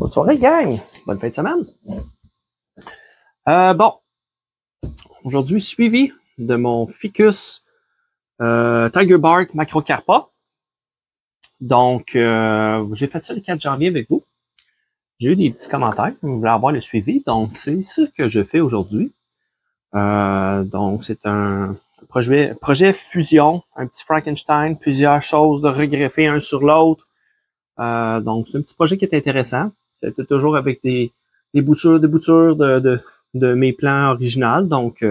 Bonne soirée, gang! Bonne fin de semaine! Bon, aujourd'hui, suivi de mon ficus Tiger Bark Macrocarpa. Donc, j'ai fait ça le 4 janvier avec vous. J'ai eu des petits commentaires, vous voulez avoir le suivi, donc c'est ce que je fais aujourd'hui. Donc, c'est un projet fusion, un petit Frankenstein, plusieurs choses de regreffer un sur l'autre. Donc, c'est un petit projet qui est intéressant. C'était toujours avec des boutures de mes plans originaux. Donc,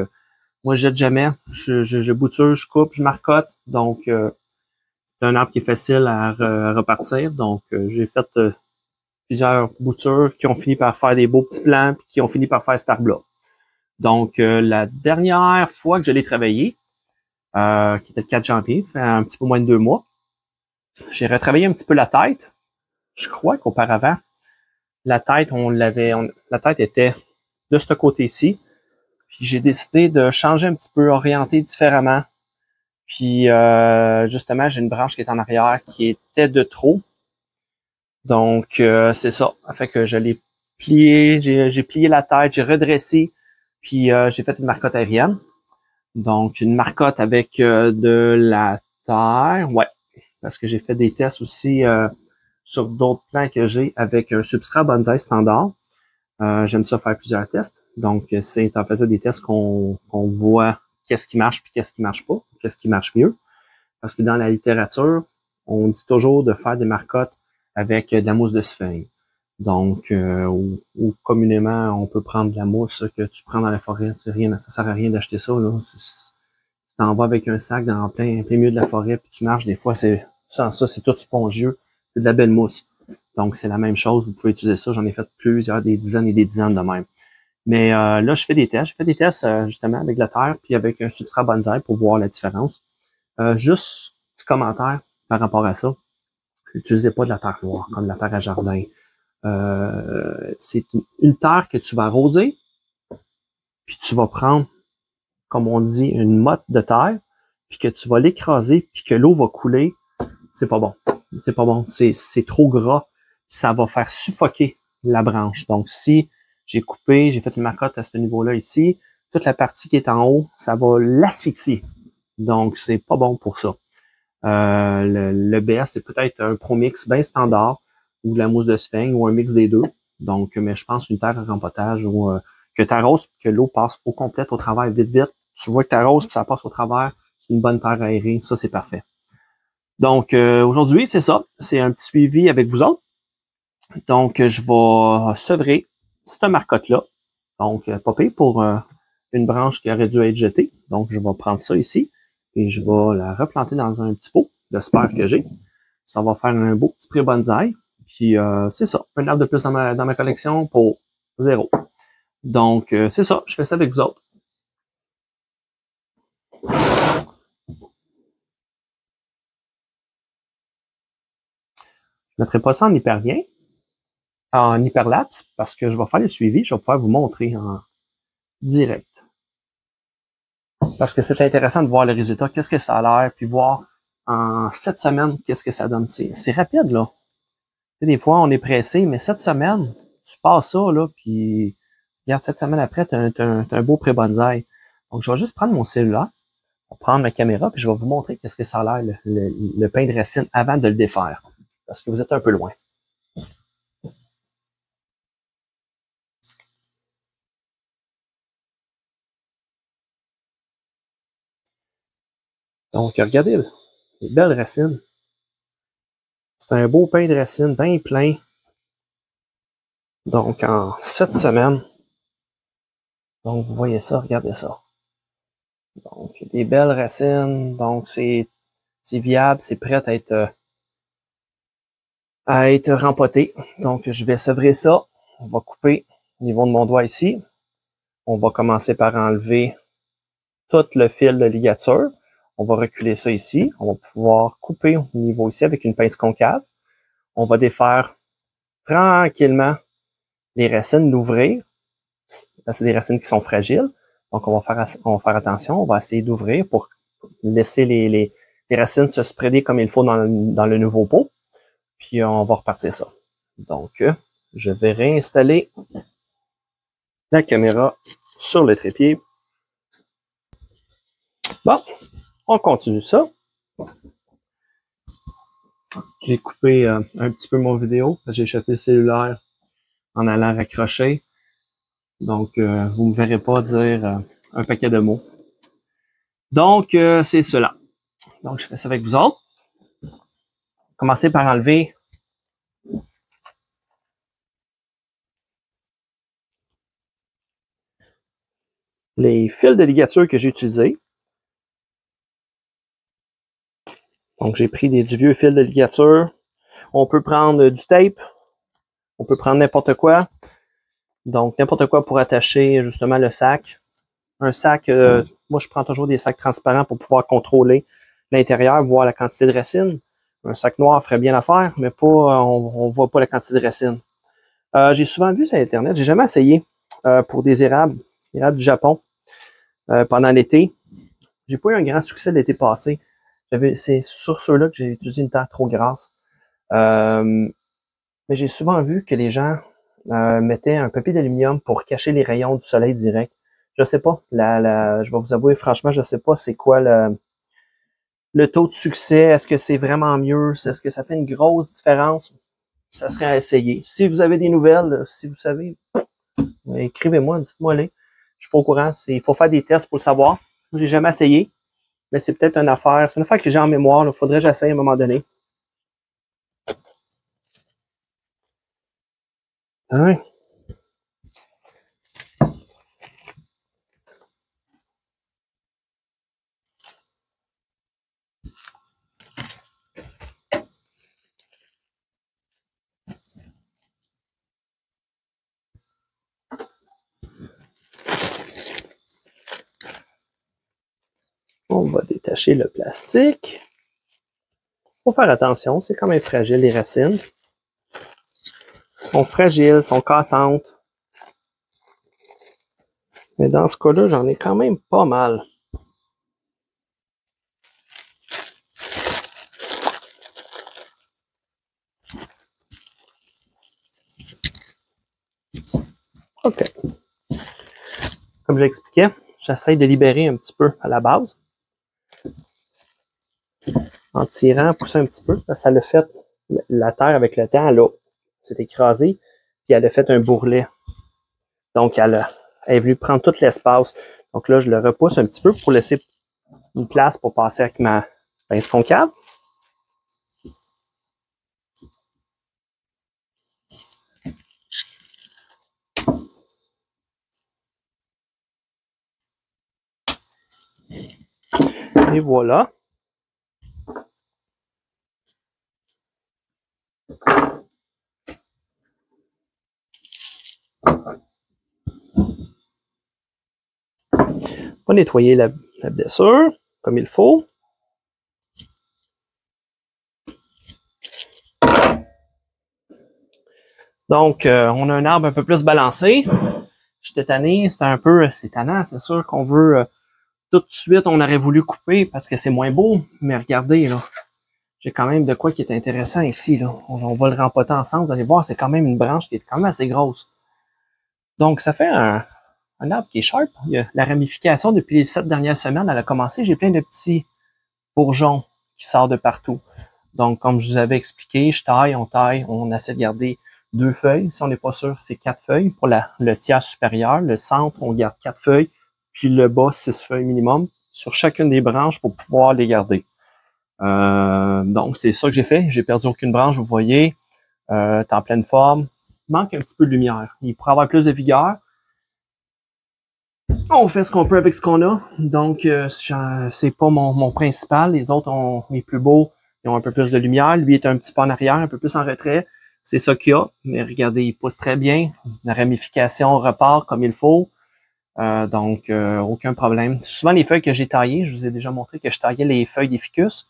moi, je jette jamais. Je bouture, je coupe, je marcotte. Donc, c'est un arbre qui est facile à repartir. Donc, j'ai fait plusieurs boutures qui ont fini par faire des beaux petits plans puis qui ont fini par faire cet arbre-là. Donc, la dernière fois que je l'ai travaillé, qui était le 4 janvier, fait un petit peu moins de 2 mois, j'ai retravaillé un petit peu la tête. Je crois qu'auparavant, la tête, la tête était de ce côté-ci. Puis j'ai décidé de changer un petit peu, orienter différemment. Puis justement, j'ai une branche qui est en arrière qui était de trop. Donc c'est ça. Ça fait que je l'ai plié, j'ai plié la tête, j'ai redressé, puis j'ai fait une marcotte aérienne. Donc une marcotte avec de la terre, ouais. Parce que j'ai fait des tests aussi sur d'autres plants que j'ai avec un substrat bonsaï standard. J'aime ça faire plusieurs tests. Donc, c'est en faisant des tests qu'on voit qu'est-ce qui marche puis qu'est-ce qui marche pas, qu'est-ce qui marche mieux. Parce que dans la littérature, on dit toujours de faire des marcottes avec de la mousse de sphène. Donc, ou communément, on peut prendre de la mousse que tu prends dans la forêt. Ça sert à rien d'acheter ça, là. Tu t'en vas avec un sac dans plein milieu de la forêt puis tu marches. Des fois, sans ça, c'est tout spongieux. C'est de la belle mousse. Donc, c'est la même chose. Vous pouvez utiliser ça. J'en ai fait plusieurs, des dizaines et des dizaines de même. Mais là, je fais des tests. Je fais des tests justement avec la terre puis avec un substrat bonsaï pour voir la différence. Juste petit commentaire par rapport à ça. N'utilisez pas de la terre noire comme de la terre à jardin. C'est une terre que tu vas arroser puis tu vas prendre, comme on dit, une motte de terre puis que tu vas l'écraser puis que l'eau va couler. C'est pas bon. C'est pas bon. C'est trop gras. Ça va faire suffoquer la branche. Donc, si j'ai coupé, j'ai fait une marcotte à ce niveau-là ici, toute la partie qui est en haut, ça va l'asphyxier. Donc, c'est pas bon pour ça. Le BS, c'est peut-être un ProMix bien standard ou de la mousse de sphène ou un mix des deux. Donc, mais je pense qu'une terre à rempotage ou que tu arroses que l'eau passe au complet au travers vite. Tu vois que tu arroses puis ça passe au travers. C'est une bonne terre aérée. Ça, c'est parfait. Donc, aujourd'hui, c'est ça. C'est un petit suivi avec vous autres. Donc, je vais sevrer cette marcotte-là. Donc, pas pire pour une branche qui aurait dû être jetée. Donc, je vais prendre ça ici et je vais la replanter dans un petit pot de spare que j'ai. Ça va faire un beau petit pré bonsaï. Puis, c'est ça. Un arbre de plus dans ma collection pour 0. Donc, c'est ça. Je fais ça avec vous autres. Je ne mettrai pas ça en hyperlien, en hyperlapse, parce que je vais faire le suivi. Je vais pouvoir vous montrer en direct. Parce que c'est intéressant de voir le résultat, qu'est-ce que ça a l'air, puis voir en 7 semaines, qu'est-ce que ça donne. C'est rapide, là. Des fois, on est pressé, mais 7 semaines, tu passes ça, là, puis regarde, 7 semaines après, tu as un beau pré-bonsaï. Donc, je vais juste prendre mon cellulaire, prendre ma caméra, puis je vais vous montrer qu'est-ce que ça a l'air, le pain de racine, avant de le défaire. Parce que vous êtes un peu loin. Donc, regardez, là, les belles racines. C'est un beau pain de racine, bien plein. Donc, en 7 semaines. Donc, vous voyez ça, regardez ça. Donc, des belles racines. Donc, c'est viable, c'est prêt à être rempoté. Donc, je vais sevrer ça. On va couper au niveau de mon doigt ici. On va commencer par enlever tout le fil de ligature. On va reculer ça ici. On va pouvoir couper au niveau ici avec une pince concave. On va défaire tranquillement les racines, l'ouvrir. C'est des racines qui sont fragiles. Donc, on va faire attention. On va essayer d'ouvrir pour laisser les racines se spreader comme il faut dans le nouveau pot. Puis, on va repartir ça. Donc, je vais réinstaller la caméra sur le trépied. Bon, on continue ça. J'ai coupé un petit peu mon vidéo. J'ai échappé le cellulaire en allant raccrocher. Donc, vous ne me verrez pas dire un paquet de mots. Donc, c'est cela. Donc, je fais ça avec vous autres. Commencez par enlever les fils de ligature que j'ai utilisés. Donc, j'ai pris du vieux fil de ligature. On peut prendre du tape. On peut prendre n'importe quoi. Donc, n'importe quoi pour attacher justement le sac. Un sac, moi, je prends toujours des sacs transparents pour pouvoir contrôler l'intérieur, voir la quantité de racines. Un sac noir ferait bien l'affaire, mais pas, on voit pas la quantité de racines. J'ai souvent vu sur Internet, j'ai jamais essayé pour des érables du Japon pendant l'été. J'ai pas eu un grand succès l'été passé. C'est sur ceux-là que j'ai utilisé une terre trop grasse. Mais j'ai souvent vu que les gens mettaient un papier d'aluminium pour cacher les rayons du soleil direct. Je sais pas, je vais vous avouer franchement, je sais pas c'est quoi le taux de succès. Est-ce que c'est vraiment mieux? Est-ce que ça fait une grosse différence? Ça serait à essayer. Si vous avez des nouvelles, si vous savez, écrivez-moi, dites-moi-les. Je suis pas au courant. Il faut faire des tests pour le savoir. J'ai jamais essayé, mais c'est peut-être une affaire. C'est une affaire que j'ai en mémoire. Il faudrait que j'essaye à un moment donné. Hein? On va détacher le plastique. Faut faire attention, c'est quand même fragile les racines. Elles sont fragiles, sont cassantes. Mais dans ce cas-là, j'en ai quand même pas mal. OK. Comme j'expliquais, j'essaie de libérer un petit peu à la base. En tirant, poussant un petit peu. Ça l'a fait, la terre avec le temps, là, s'est écrasée, puis elle a fait un bourrelet. Donc, elle est venue prendre tout l'espace. Donc là, je le repousse un petit peu pour laisser une place pour passer avec ma pince concave. Et voilà. On va nettoyer la blessure comme il faut. Donc, on a un arbre un peu plus balancé. J'étais tanné, c'est tannant, c'est sûr qu'on veut tout de suite, on aurait voulu couper parce que c'est moins beau, mais regardez, là, j'ai quand même de quoi qui est intéressant ici, là. On va le rempoter ensemble, vous allez voir, c'est quand même une branche qui est quand même assez grosse. Donc, ça fait un arbre qui est sharp. Il y a la ramification depuis les 7 dernières semaines, elle a commencé, j'ai plein de petits bourgeons qui sortent de partout. Donc, comme je vous avais expliqué, je taille, on essaie de garder 2 feuilles. Si on n'est pas sûr, c'est 4 feuilles. Pour le tiers supérieur, le centre, on garde 4 feuilles, puis le bas, 6 feuilles minimum sur chacune des branches pour pouvoir les garder. Donc, c'est ça que j'ai fait. J'ai perdu aucune branche, vous voyez. C'est en pleine forme. Il manque un petit peu de lumière. Il pourrait avoir plus de vigueur. On fait ce qu'on peut avec ce qu'on a. Donc, c'est pas mon principal. Les autres, les plus beaux, ils ont un peu plus de lumière. Lui est un petit peu en arrière, un peu plus en retrait. C'est ça qu'il y a. Mais regardez, il pousse très bien. La ramification repart comme il faut. Donc, aucun problème. Souvent, les feuilles que j'ai taillées, je vous ai déjà montré que je taillais les feuilles des ficus.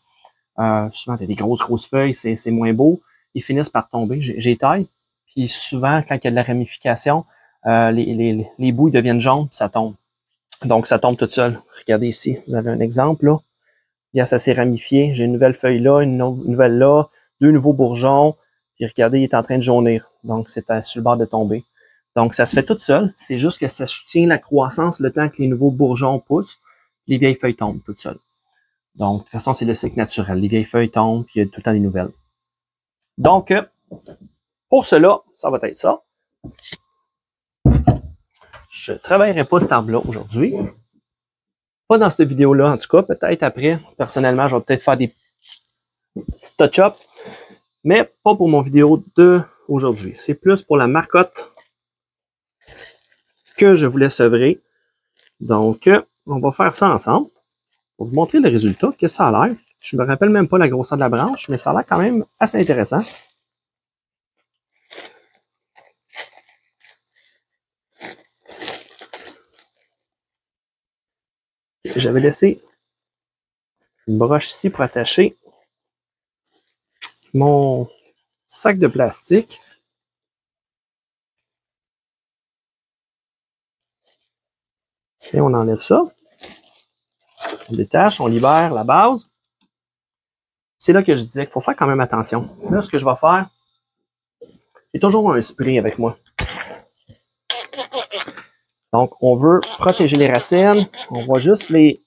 Souvent, il y a des grosses feuilles, c'est moins beau. Ils finissent par tomber. J'ai taille. Puis souvent, quand il y a de la ramification, les bouts deviennent jaunes, ça tombe. Donc, ça tombe tout seul. Regardez ici, vous avez un exemple, là. Regarde, ça s'est ramifié. J'ai une nouvelle feuille là, une nouvelle là, 2 nouveaux bourgeons. Puis regardez, il est en train de jaunir. Donc, c'est sur le bord de tomber. Donc, ça se fait tout seul. C'est juste que ça soutient la croissance le temps que les nouveaux bourgeons poussent. Les vieilles feuilles tombent toutes seules. Donc, de toute façon, c'est le cycle naturel. Les vieilles feuilles tombent, puis il y a tout le temps des nouvelles. Donc, pour cela, ça va être ça. Je ne travaillerai pas cet arbre-là aujourd'hui. Pas dans cette vidéo-là, en tout cas. Peut-être après. Personnellement, je vais peut-être faire des petits touch-ups. Mais pas pour mon vidéo d'aujourd'hui. C'est plus pour la marcotte que je voulais sevrer. Donc, on va faire ça ensemble. Pour vous montrer le résultat, qu'est-ce que ça a l'air. Je ne me rappelle même pas la grosseur de la branche, mais ça a l'air quand même assez intéressant. J'avais laissé une broche ici pour attacher mon sac de plastique. Tiens, on enlève ça. On détache, on libère la base. C'est là que je disais qu'il faut faire quand même attention. Là, ce que je vais faire, j'ai toujours un spray avec moi. Donc, on veut protéger les racines. On va juste les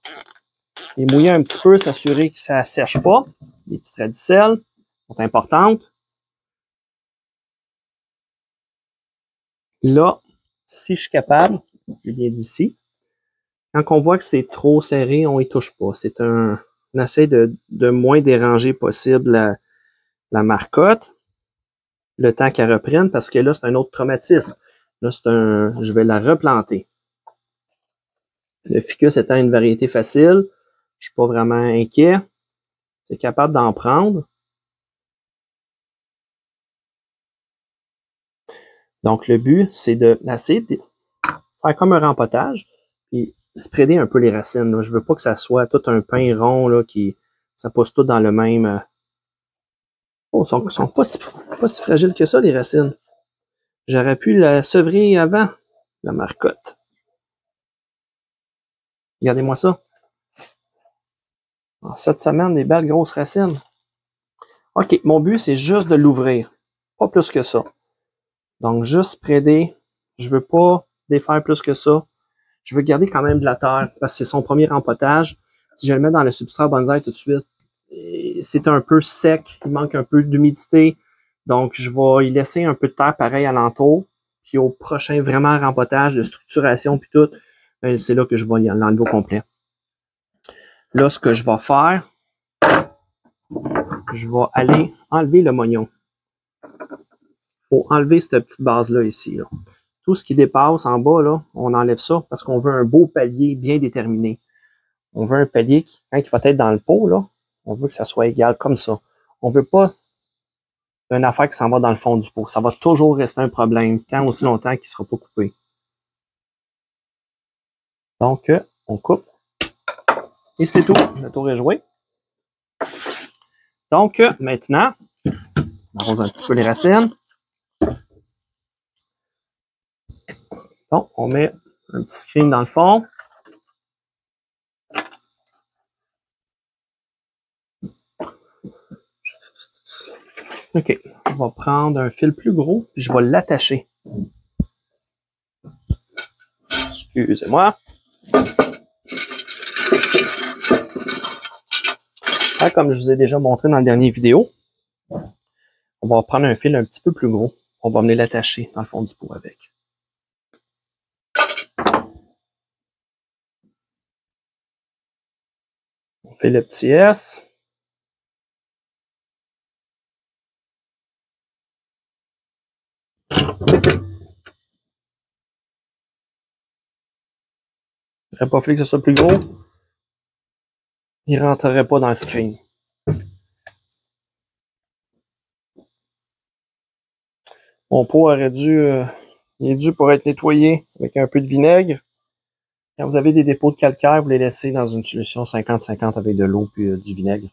mouiller un petit peu, s'assurer que ça ne sèche pas. Les petites radicelles sont importantes. Là, si je suis capable, je viens d'ici. Quand on voit que c'est trop serré, on y touche pas. On essaie de moins déranger possible la marcotte, le temps qu'elle reprenne, parce que là, c'est un autre traumatisme. Là, je vais la replanter. Le ficus étant une variété facile, je suis pas vraiment inquiet. C'est capable d'en prendre. Donc, le but, c'est de faire comme un rempotage, puis spreader un peu les racines. Là. Je veux pas que ça soit tout un pain rond, là, ça pousse tout dans le même. Oh, ils sont pas si fragiles que ça, les racines. J'aurais pu la sevrer avant, la marcotte. Regardez-moi ça. En 7 semaines, des belles grosses racines. OK, mon but, c'est juste de l'ouvrir. Pas plus que ça. Donc, juste spreader. Je veux pas défaire plus que ça. Je veux garder quand même de la terre parce que c'est son premier rempotage. Si je le mets dans le substrat bonsaï tout de suite, c'est un peu sec. Il manque un peu d'humidité. Donc, je vais y laisser un peu de terre pareil alentour. Puis au prochain vraiment rempotage de structuration puis tout, c'est là que je vais l'enlever au complet. Là, ce que je vais faire, je vais aller enlever le mognon. Faut enlever cette petite base-là ici. Là. Tout ce qui dépasse en bas, là, on enlève ça parce qu'on veut un beau palier bien déterminé. On veut un palier qui, quand il va être dans le pot, là, on veut que ça soit égal comme ça. On veut pas une affaire qui s'en va dans le fond du pot. Ça va toujours rester un problème tant aussi longtemps qu'il ne sera pas coupé. Donc, on coupe. Et c'est tout. Le tour est joué. Donc, maintenant, on arrose un petit peu les racines. Bon, on met un petit screen dans le fond. OK. On va prendre un fil plus gros, puis je vais l'attacher. Excusez-moi. Ah, comme je vous ai déjà montré dans la dernière vidéo, on va prendre un fil un petit peu plus gros. On va venir l'attacher dans le fond du pot avec. On fait le petit S. J'aurais pas fallu que ce soit plus gros. Il rentrerait pas dans le screen. Mon pot aurait il est dû pour être nettoyé avec un peu de vinaigre. Quand vous avez des dépôts de calcaire, vous les laissez dans une solution 50-50 avec de l'eau puis du vinaigre.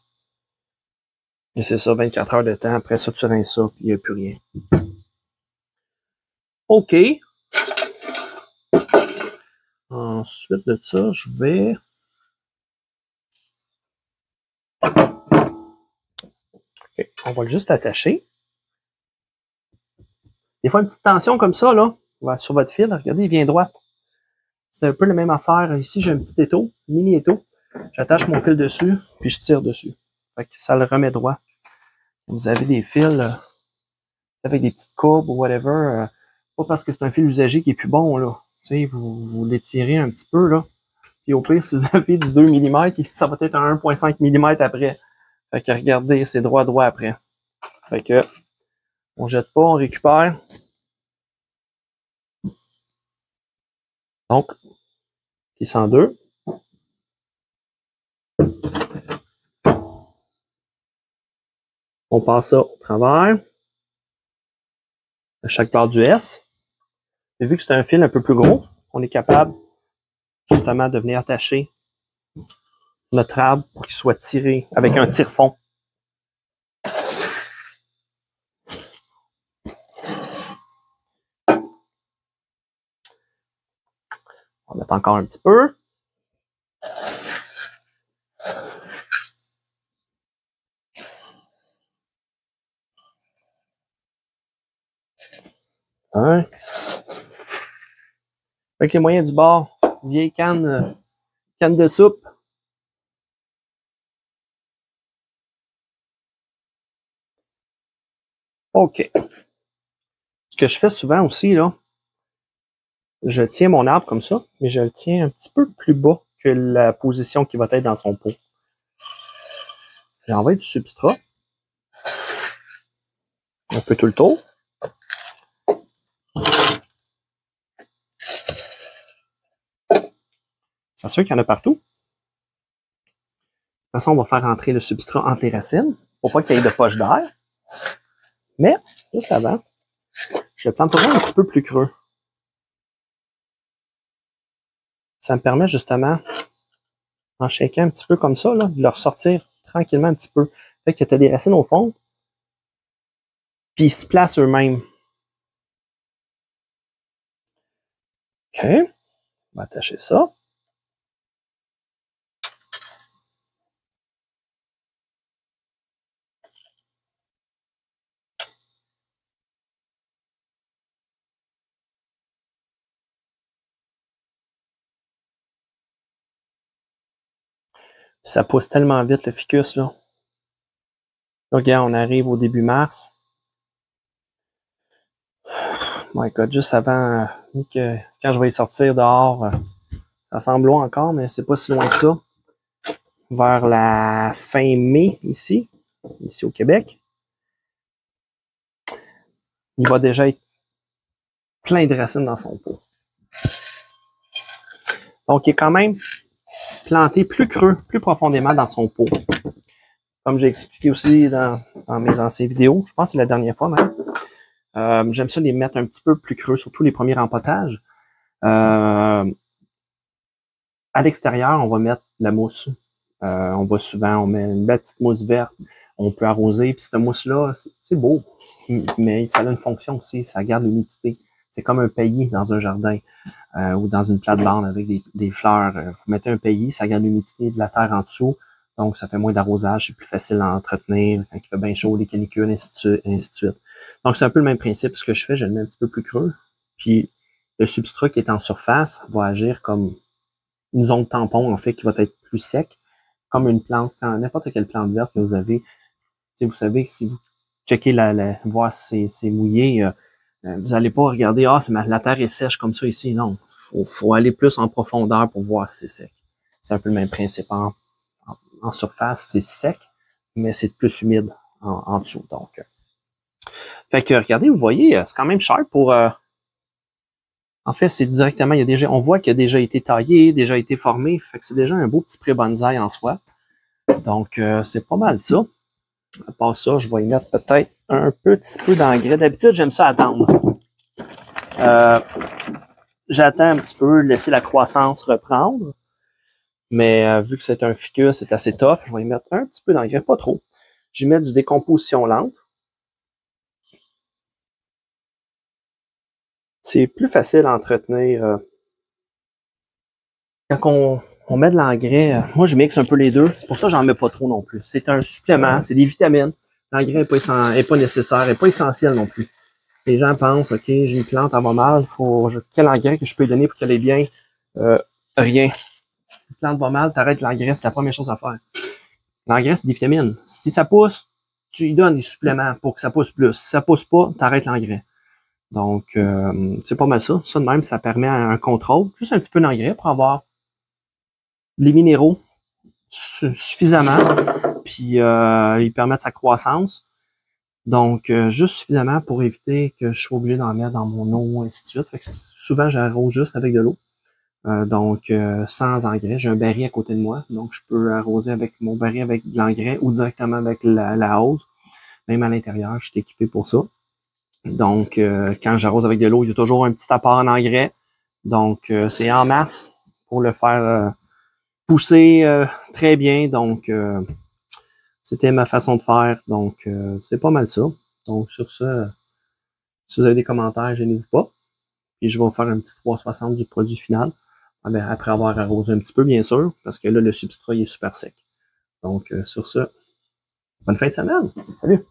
Et c'est ça, 24 heures de temps. Après ça, tu rinces ça, puis il n'y a plus rien. OK. Ensuite de ça, je vais... Okay. On va juste attacher. Des fois, une petite tension comme ça, là, sur votre fil, regardez, il vient droit. C'est un peu la même affaire. Ici, j'ai un petit étau, mini étau. J'attache mon fil dessus, puis je tire dessus. Fait que ça le remet droit. Vous avez des fils avec des petites courbes ou whatever. Pas parce que c'est un fil usagé qui est plus bon, là. Tu sais, vous l'étirez un petit peu, là. Puis au pire, si vous avez du 2 mm, ça va être un 1,5 mm après. Fait que regardez, c'est droit après. Fait que on jette pas, on récupère. Donc, puis 102. On passe ça au travers de chaque barre du S. Et vu que c'est un fil un peu plus gros, on est capable justement de venir attacher notre arbre pour qu'il soit tiré avec un tire-fond. On va mettre encore un petit peu. Hein? Avec les moyens du bord, vieille canne de soupe. OK. Ce que je fais souvent aussi, là, je tiens mon arbre comme ça, mais je le tiens un petit peu plus bas que la position qui va être dans son pot. J'envoie du substrat. Un peu tout le tour. C'est sûr qu'il y en a partout. De toute façon, on va faire entrer le substrat entre les racines pour pas qu'il y ait de poche d'air. Mais, juste avant, je le planterai un petit peu plus creux. Ça me permet justement, en shaker un petit peu comme ça, là, de le ressortir tranquillement un petit peu. Fait que tu as des racines au fond, puis ils se placent eux-mêmes. OK. On va attacher ça. Ça pousse tellement vite le ficus, là. Là, regarde, on arrive au début mars. My God, juste avant que quand je vais y sortir dehors, ça semble loin encore, mais c'est pas si loin que ça. Vers la fin mai, ici au Québec. Il va déjà être plein de racines dans son pot. Donc, il est quand même planté plus creux, plus profondément dans son pot. Comme j'ai expliqué aussi dans mes anciennes vidéos, je pense que c'est la dernière fois même. J'aime ça les mettre un petit peu plus creux, surtout les premiers rempotages. À l'extérieur, on va mettre la mousse. On met une belle petite mousse verte. On peut arroser, puis cette mousse-là, c'est beau, mais ça a une fonction aussi, ça garde l'humidité. C'est comme un paillis dans un jardin ou dans une plate-bande avec des fleurs. Vous mettez un paillis, ça garde l'humidité de la terre en dessous, donc ça fait moins d'arrosage, c'est plus facile à entretenir quand il fait bien chaud, les canicules, ainsi de suite. Donc c'est un peu le même principe. Ce que je fais, je le mets un petit peu plus creux, puis le substrat qui est en surface va agir comme une zone tampon, en fait, qui va être plus sec, comme une plante, n'importe quelle plante verte que vous avez. Vous savez que si vous checkez voir si c'est mouillé, vous n'allez pas regarder, la terre est sèche comme ça ici. Non, faut aller plus en profondeur pour voir si c'est sec. C'est un peu le même principe. En surface, c'est sec, mais c'est plus humide en dessous. Donc, fait que regardez, vous voyez, c'est quand même cher pour. En fait, c'est directement, on voit qu'il a déjà été taillé, déjà été formé. Fait que c'est déjà un beau petit pré-bonsaï en soi. Donc, c'est pas mal ça. À part ça, je vais y mettre peut-être un petit peu d'engrais. D'habitude, j'aime ça attendre. J'attends un petit peu, laisser la croissance reprendre. Mais vu que c'est un ficus, c'est assez tough, je vais y mettre un petit peu d'engrais, pas trop. Je vais mettre du décomposition lente. C'est plus facile à entretenir. Quand on met de l'engrais, moi je mixe un peu les deux. C'est pour ça que j'en mets pas trop non plus. C'est un supplément, c'est des vitamines. L'engrais n'est pas nécessaire, n'est pas essentiel non plus. les gens pensent, OK, j'ai une plante, elle va mal, quel engrais que je peux lui donner pour qu'elle ait bien? Rien. Une plante va mal, t'arrêtes l'engrais, c'est la première chose à faire. L'engrais, c'est des vitamines. Si ça pousse, tu lui donnes des suppléments pour que ça pousse plus. Si ça pousse pas, t'arrêtes l'engrais. Donc, c'est pas mal ça. Ça, de même, ça permet un contrôle. Juste un petit peu d'engrais pour avoir les minéraux suffisamment, puis ils permettent sa croissance. Donc, juste suffisamment pour éviter que je sois obligé d'en mettre dans mon eau, ainsi de suite. Fait que souvent, j'arrose juste avec de l'eau. Donc, sans engrais. J'ai un baril à côté de moi. Donc, je peux arroser avec mon baril avec de l'engrais ou directement avec la hose. Même à l'intérieur, je suis équipé pour ça. Donc, quand j'arrose avec de l'eau, il y a toujours un petit apport en engrais. Donc, c'est en masse pour le faire pousser très bien. Donc, c'était ma façon de faire. Donc, c'est pas mal ça. Donc, sur ce, si vous avez des commentaires, gênez-vous pas. Puis, je vais vous faire un petit 360 du produit final. Après avoir arrosé un petit peu, bien sûr, parce que là, le substrat il est super sec. Donc, sur ce, bonne fin de semaine. Salut!